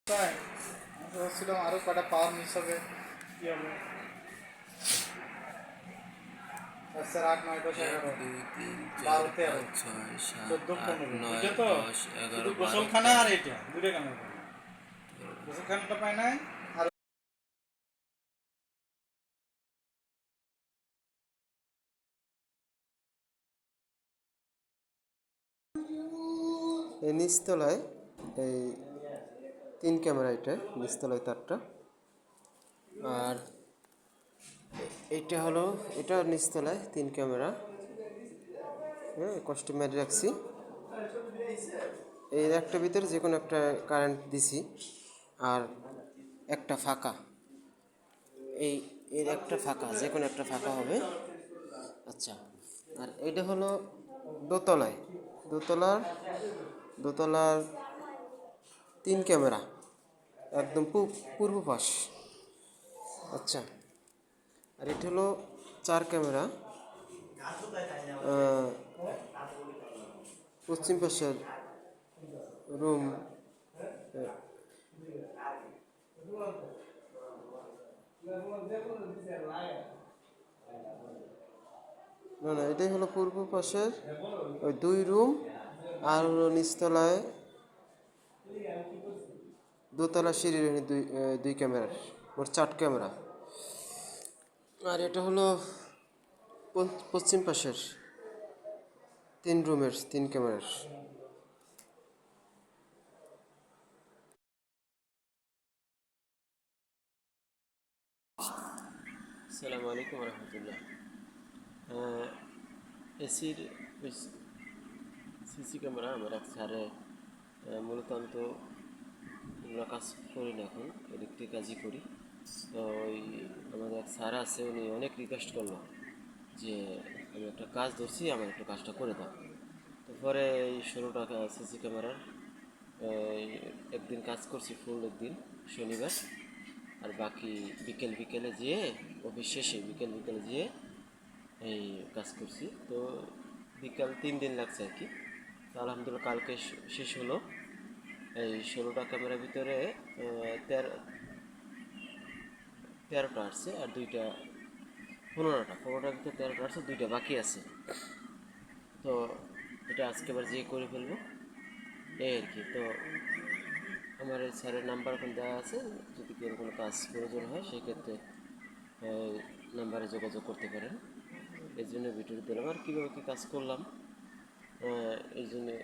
তাই আমি ভাবছিলাম আরও কটা পাওয়ার মিস হবে কী হবে। স্যার 8, 9, 10, 1 11, 2 3 4 12, 13, 5 6 7 14, 8 15 9 বুঝছো তো? 10 শুধু 11 12 গোসলখানা আর 13 এটা দুটো কেন গোসলখানাটা পাই নাই। আর এই নিচতলায় এই 3 ক্যামেরা, এটা নিচতলায় তারটা। আর এইটা হলো, এটা নিচতলায় 3 ক্যামেরা। হ্যাঁ, কষ্টে মেরে রাখছি। এর একটা ভিতরে যে কোনো একটা কারেন্ট দিছি, আর একটা ফাঁকা, এই এর একটা ফাঁকা, যে কোনো একটা ফাঁকা হবে। আচ্ছা, আর এটা হলো দোতলায়, দোতলার দোতলার 3 ক্যামেরা, একদম পূর্ব পাশ। আচ্ছা, আর এটা হলো 4 ক্যামেরা, পশ্চিম পাশের রুম। না না, এটাই হলো পূর্ব পাশের ওই 2 রুম। আর হলো নিচতলায় দোতলা সিঁড়ির দুই ক্যামেরার, মোট 4 ক্যামেরা। আর এটা হলো পশ্চিম পাশের 3 রুমের 3 ক্যামেরার। আসসালামু আলাইকুম রহমতুল্লাহ। এসির সিসি ক্যামেরা আমার এক স্যারে, মূলত আমি তো এগুলো কাজ করি না, এখন ইলেকট্রিক কাজই করি। তো ওই আমাদের এক স্যার আছে, উনি অনেক রিকোয়েস্ট করলো যে আমি একটা কাজ ধরছি, আমার একটু কাজটা করে দাও। তো পরে এই 16 টাকা সিসি ক্যামেরার একদিন কাজ করছি, ফুল একদিন শনিবার, আর বাকি বিকেলে যেয়ে অফিস শেষে বিকেলে যেয়ে এই কাজ করছি। তো বিকাল 3 দিন লাগছে আর কি। তো আলহামদুলিল্লাহ কালকে শেষ হলো। এই 16টা ক্যামেরার ভিতরে 13টা আসছে, আর দুইটা 15টার ভিতরে 13টা আসছে, দুইটা বাকি আছে। তো এটা আজকে আবার যেয়ে করে ফেলবো এই আর কি। তো আমার এই স্যারের নাম্বার এখন দেওয়া আছে, যদি কেউ কোনো কাজ প্রয়োজন হয় সেই ক্ষেত্রে নাম্বারে যোগাযোগ করতে পারেন। এই জন্য ভিডিও দিলাম, আর কীভাবে কী কাজ করলাম এই জন্যে